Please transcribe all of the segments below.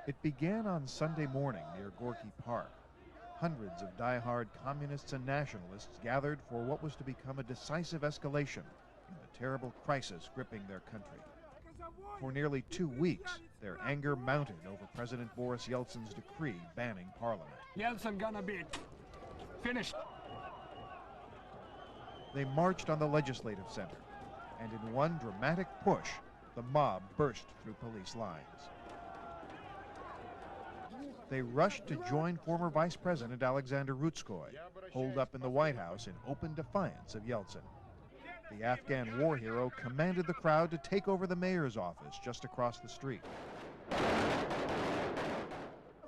It began on Sunday morning near Gorky Park. Hundreds of die-hard communists and nationalists gathered for what was to become a decisive escalation in the terrible crisis gripping their country. For nearly 2 weeks, their anger mounted over President Boris Yeltsin's decree banning Parliament. Yeltsin gonna be finished. They marched on the Legislative Center, and in one dramatic push, the mob burst through police lines. They rushed to join former Vice President Alexander Rutskoy, holed up in the White House in open defiance of Yeltsin. The Afghan war hero commanded the crowd to take over the mayor's office just across the street.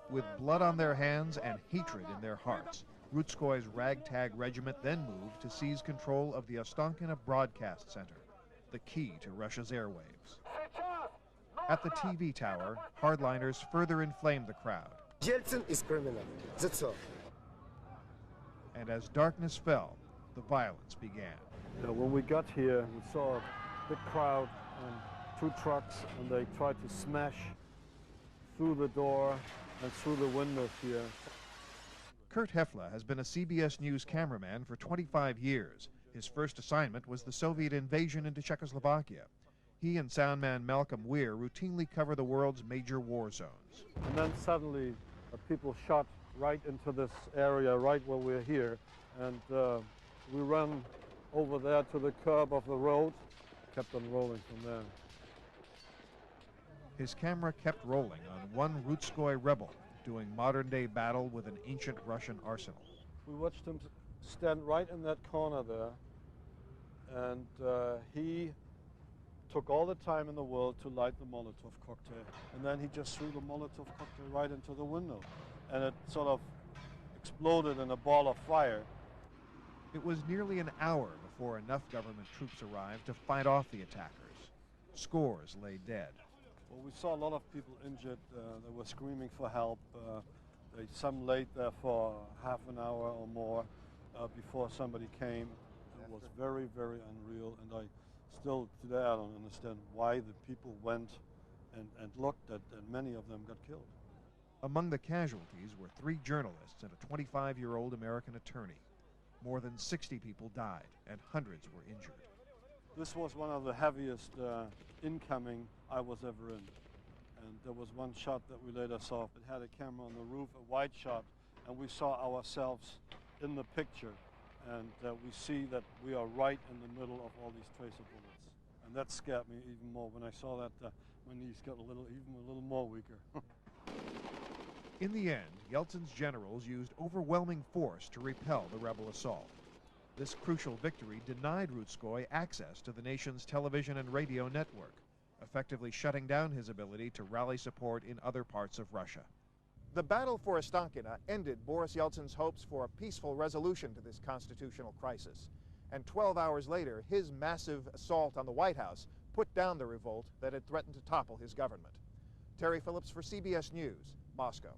With blood on their hands and hatred in their hearts, Rutskoy's ragtag regiment then moved to seize control of the Ostankino Broadcast Center, the key to Russia's airwaves. At the TV tower, hardliners further inflamed the crowd. Yeltsin is criminal, that's all. And as darkness fell, the violence began. When we got here, we saw a big crowd and 2 trucks, and they tried to smash through the door and through the windows here. Kurt Hefla has been a CBS News cameraman for 25 years. His first assignment was the Soviet invasion into Czechoslovakia. He and soundman Malcolm Weir routinely cover the world's major war zones. And then suddenly people shot right into this area, right where we're here, and we ran over there to the curb of the road, kept on rolling from there. His camera kept rolling on one Rutskoy rebel doing modern-day battle with an ancient Russian arsenal. We watched him stand right in that corner there, and he took all the time in the world to light the Molotov cocktail, and then he just threw the Molotov cocktail right into the window, and it sort of exploded in a ball of fire. It was nearly an hour before enough government troops arrived to fight off the attackers. Scores lay dead. Well, we saw a lot of people injured. They were screaming for help. Some laid there for half an hour or more before somebody came. It was very, very unreal, and I still today I don't understand why the people went and looked at, and many of them got killed. Among the casualties were 3 journalists and a 25-year-old American attorney. More than 60 people died, and hundreds were injured. This was one of the heaviest incoming I was ever in. And there was one shot that we later saw. It had a camera on the roof, a wide shot, and we saw ourselves in the picture. And we see that we are right in the middle of all these tracer bullets. And that scared me even more when I saw that my knees got even a little more weaker. In the end, Yeltsin's generals used overwhelming force to repel the rebel assault. This crucial victory denied Rutskoy access to the nation's television and radio network, effectively shutting down his ability to rally support in other parts of Russia. The battle for Ostankino ended Boris Yeltsin's hopes for a peaceful resolution to this constitutional crisis. And 12 hours later, his massive assault on the White House put down the revolt that had threatened to topple his government. Terry Phillips for CBS News, Moscow.